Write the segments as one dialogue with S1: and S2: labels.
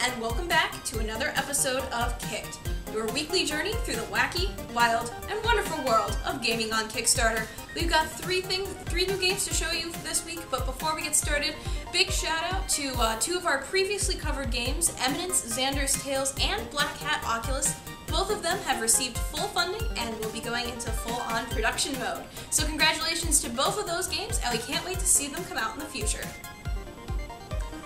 S1: and welcome back to another episode of Kicked, your weekly journey through the wacky, wild, and wonderful world of gaming on Kickstarter. We've got three new games to show you this week, but before we get started, big shout out to two of our previously covered games, Eminence, Xander's Tales, and Black Hat Oculus. Both of them have received full funding and will be going into full-on production mode. So congratulations to both of those games, and we can't wait to see them come out in the future.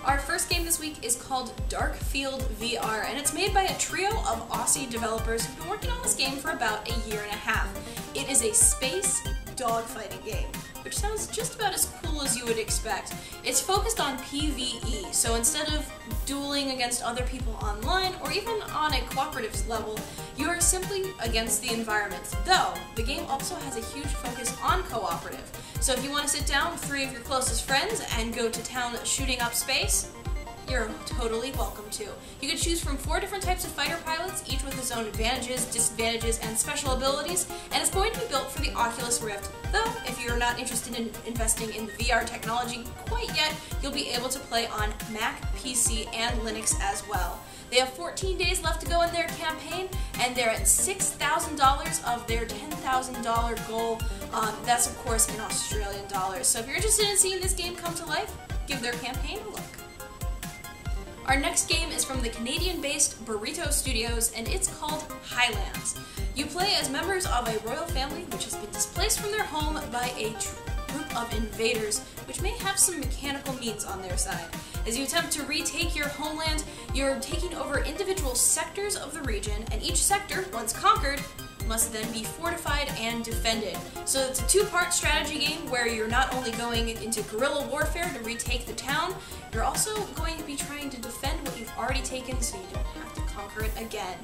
S1: Our first game this week is called Darkfield VR, and it's made by a trio of Aussie developers who've been working on this game for about a year and a half. It is a space dogfighting game, which sounds just about as cool as you would expect. It's focused on PvE, so instead of dueling against other people online, or even on a cooperative level, you are simply against the environment, though the game also has a huge focus on cooperative. So if you want to sit down with three of your closest friends and go to town shooting up space, you're totally welcome to. You can choose from 4 different types of fighter pilots, each with its own advantages, disadvantages, and special abilities, and it's going to be built for the Oculus Rift. Though, if you're not interested in investing in the VR technology quite yet, you'll be able to play on Mac, PC, and Linux as well. They have 14 days left to go in their campaign, and they're at $6,000 of their $10,000 goal. That's, of course, in Australian dollars. So if you're interested in seeing this game come to life, give their campaign a look. Our next game is from the Canadian-based Burrito Studios, and it's called Highlands. You play as members of a royal family which has been displaced from their home by a group of invaders, which may have some mechanical means on their side. As you attempt to retake your homeland, you're taking over individual sectors of the region, and each sector, once conquered, must then be fortified and defended. So it's a 2-part strategy game where you're not only going into guerrilla warfare to retake the town, you're also going to be trying to defend what you've already taken so you don't have to conquer it again.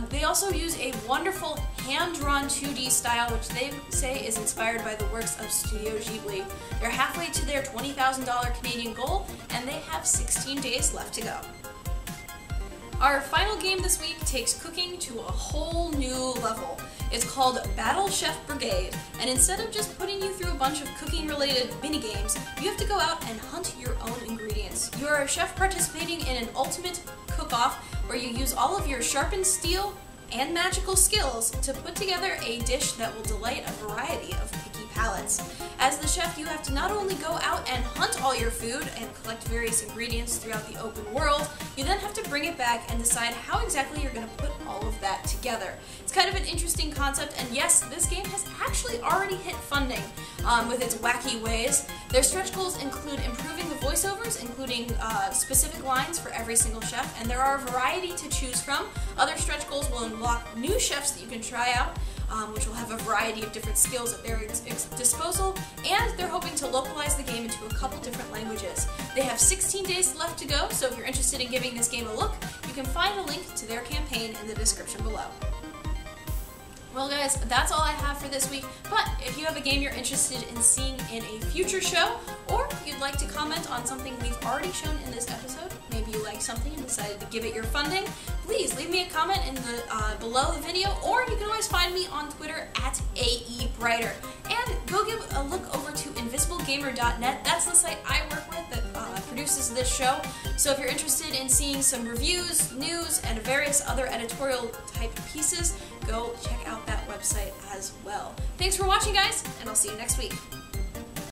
S1: They also use a wonderful hand-drawn 2D style, which they say is inspired by the works of Studio Ghibli. They're halfway to their $20,000 Canadian goal, and they have 16 days left to go. Our final game this week takes cooking to a whole new level. It's called Battle Chef Brigade, and instead of just putting you through a bunch of cooking-related mini-games, you have to go out and hunt your own ingredients. You are a chef participating in an ultimate cook-off where you use all of your sharpened steel and magical skills to put together a dish that will delight a variety of picky palates. As the chef, you have to not only go out and hunt all your food and collect various ingredients throughout the open world, you then have to bring it back and decide how exactly you're going to put all of that together. It's kind of an interesting concept, and yes, this game has actually already hit funding with its wacky ways. Their stretch goals include improving the voiceovers, including specific lines for every single chef, and there are a variety to choose from. Other stretch goals will unlock new chefs that you can try out, which will have a variety of different skills at their disposal, and they're hoping to localize the game into a couple different languages. They have 16 days left to go, so if you're interested in giving this game a look, you can find a link to their campaign in the description below. Well guys, that's all I have for this week, but if you have a game you're interested in seeing in a future show, or you'd like to comment on something we've already shown in this episode, maybe you like something and decided to give it your funding, please leave me a comment in the below the video, or you can always find me on Twitter at AE Brighter. And go give a look over to invisiblegamer.net. That's the site I work with that produces this show. So if you're interested in seeing some reviews, news, and various other editorial type pieces, go check out that website as well. Thanks for watching, guys, and I'll see you next week.